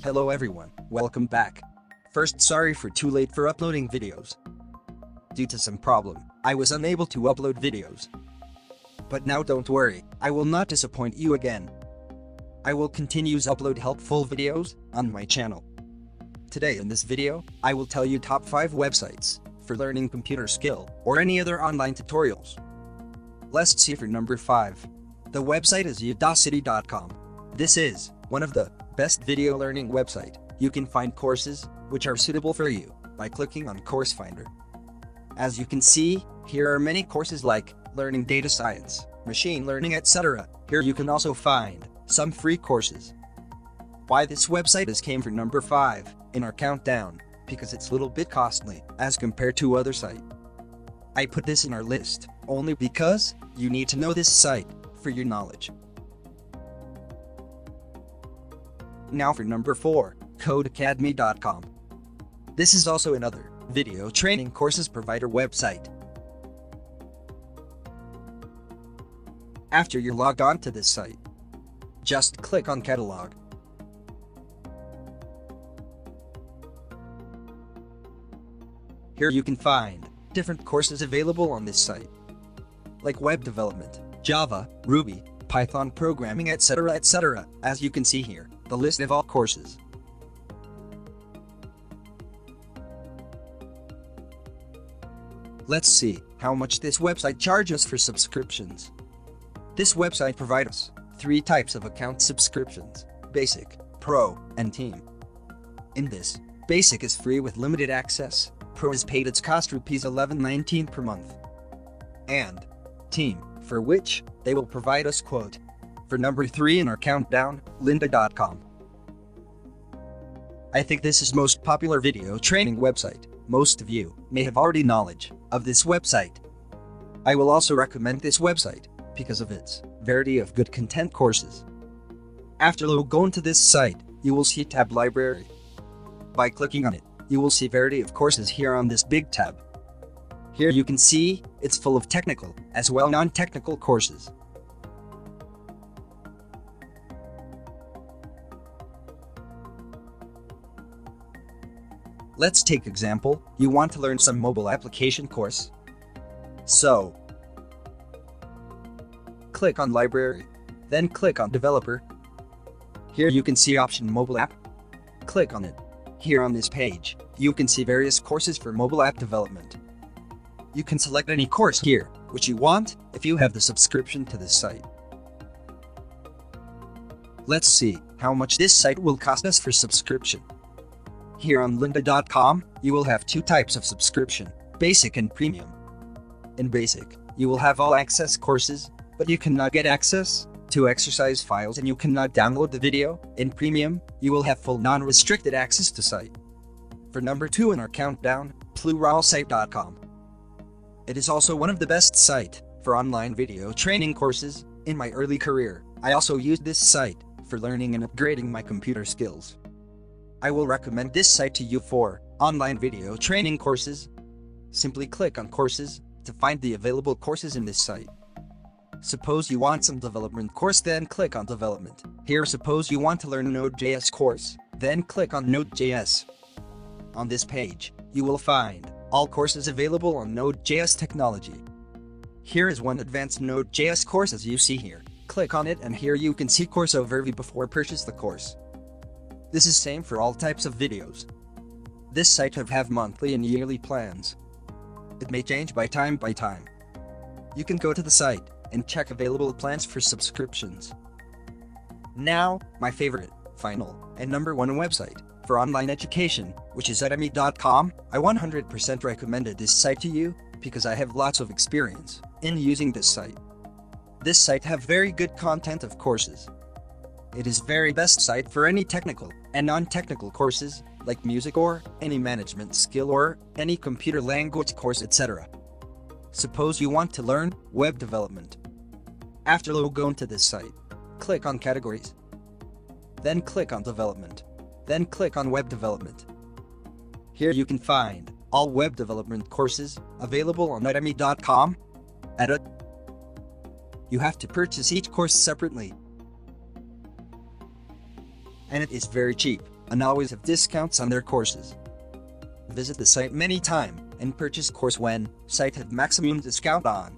Hello everyone, welcome back. First, sorry for too late for uploading videos. Due to some problem, I was unable to upload videos. But now don't worry, I will not disappoint you again. I will continue to upload helpful videos on my channel. Today in this video, I will tell you top 5 websites for learning computer skill or any other online tutorials. Let's see for number 5. The website is udacity.com. This is one of the best video learning website. You can find courses which are suitable for you by clicking on Course Finder. As you can see, here are many courses like learning data science, machine learning, etc. Here you can also find some free courses. Why this website came for number 5 in our countdown? Because it's a little bit costly as compared to other site. I put this in our list only because you need to know this site for your knowledge. Now for number 4, codeacademy.com. This is also another video training courses provider website. After you're logged on to this site, just click on catalog. Here you can find different courses available on this site, like web development, Java, Ruby, Python programming, etc. etc. As you can see here, the list of all courses. Let's see how much this website charges for subscriptions. This website provides us 3 types of account subscriptions: Basic, Pro, and Team. In this, Basic is free with limited access, Pro is paid, its cost ₹11.19 per month, and Team, for which they will provide us quote. For number 3 in our countdown, lynda.com. I think this is most popular video training website. Most of you may have already knowledge of this website. I will also recommend this website because of its variety of good content courses. After going to this site, you will see tab library. By clicking on it, you will see variety of courses here on this big tab. Here you can see it's full of technical as well non-technical courses. Let's take example, you want to learn some mobile application course. So, click on library, then click on developer. Here you can see option mobile app. Click on it. Here on this page, you can see various courses for mobile app development. You can select any course here, which you want, if you have the subscription to this site. Let's see how much this site will cost us for subscription. Here on lynda.com, you will have 2 types of subscription, Basic and Premium. In Basic, you will have all access courses, but you cannot get access to exercise files and you cannot download the video. In Premium, you will have full non-restricted access to site. For number 2 in our countdown, pluralsite.com. It is also one of the best site for online video training courses. In my early career, I also used this site for learning and upgrading my computer skills. I will recommend this site to you for online video training courses. Simply click on courses to find the available courses in this site. Suppose you want some development course, then click on development. Here suppose you want to learn Node.js course, then click on Node.js. On this page, you will find all courses available on Node.js technology. Here is one advanced Node.js course as you see here. Click on it and here you can see course overview before purchase the course. This is same for all types of videos. This site have monthly and yearly plans. It may change by time. You can go to the site and check available plans for subscriptions. Now, my favorite, final, and number 1 website for online education, which is udemy.com. I 100% recommended this site to you because I have lots of experience in using this site. This site have very good content of courses. It is very best site for any technical and non-technical courses like music or any management skill or any computer language course, etc. Suppose you want to learn web development. After go into this site, click on categories. Then click on development. Then click on web development. Here you can find all web development courses available on udemy.com. You have to purchase each course separately. And it is very cheap. and always have discounts on their courses. Visit the site many times and purchase course when site have maximum discount on.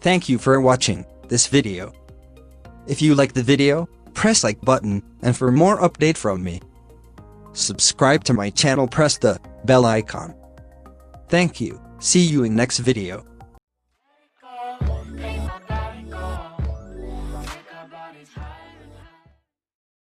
Thank you for watching this video. If you like the video, press like button, and for more update from me, subscribe to my channel, press the bell icon. Thank you. See you in next video.